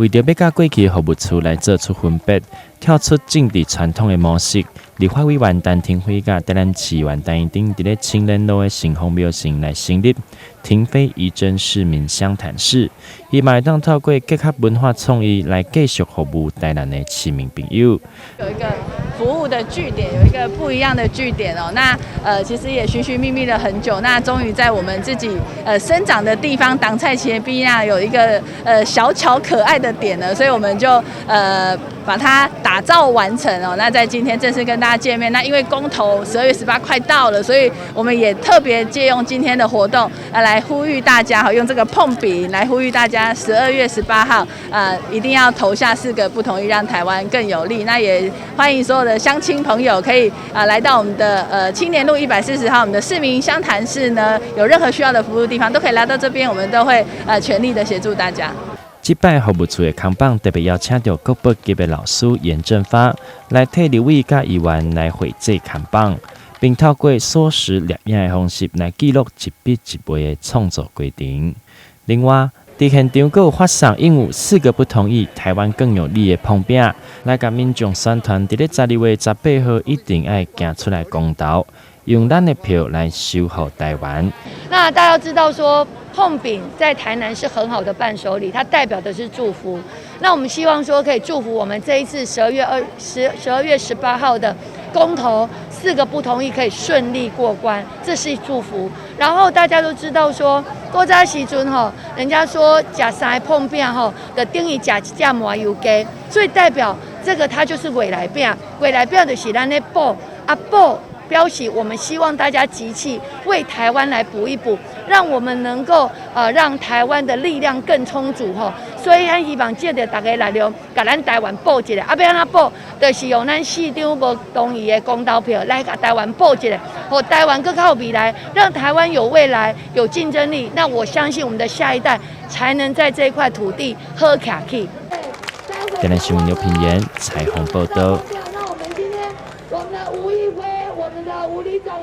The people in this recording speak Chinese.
为着要甲过去服务处来做出分别，跳出政治传统的模式，立法委员陈廷辉甲台南市员陈英丁伫咧青年路的城隍庙前来成立廷妃仪征市民相谈室，伊嘛会当透过结合文化创意来继续服务台南的市民朋友。有一个服务的据点，有一个不一样的据点哦。那其实也寻寻觅觅了很久，那终于在我们自己生长的地方党菜前边啊，有一个小巧可爱的点呢，所以我们就把它打造完成哦。那在今天正式跟大家见面。那因为公投12月18快到了，所以我们也特别借用今天的活动来呼吁大家哈，用这个碰饼来呼吁大家12月18号一定要投下4个不同意，让台湾更有利。那也欢迎所有的乡亲朋友可以来到我们的青年路140号我们的市民相谈室呢，有任何需要的服务地方都可以来到这边，我们都会全力的协助大家。这摆服务处的扛棒特别邀请到各部级的老师严正发来替立委甲议员来绘制扛棒，并透过缩时列印的方式来记录一笔一枚的创作过程。另外，伫现场阁有发送应有4个不同意台湾更有利的碰饼，来甲民众宣传伫咧12月18号一定要行出来公投，用咱的票来守护台湾。那大家要知道说，碰饼在台南是很好的伴手礼，它代表的是祝福。那我们希望说可以祝福我们这一次12月18号的公投4个不同意可以顺利过关，这是祝福。然后大家都知道说，古早时阵吼，人家说吃3个碰饼吼，就等于吃1只麻油鸡，所以代表这个它就是未来饼，未来饼就是咱的补补。标示我们希望大家集气为台湾来补一补，让我们能够让台湾的力量更充足吼。所以咱希望借着大家力量，甲咱台湾补一下。要安怎补？就是用咱市长无同意的公投票来甲台湾补一下，让台湾更靠未来，让台湾有未来、有竞争力。那我相信我们的下一代才能在这块土地好卡去。台南新闻刘品言采访报道。那我们今天我们的吴议会，我们的吴里长。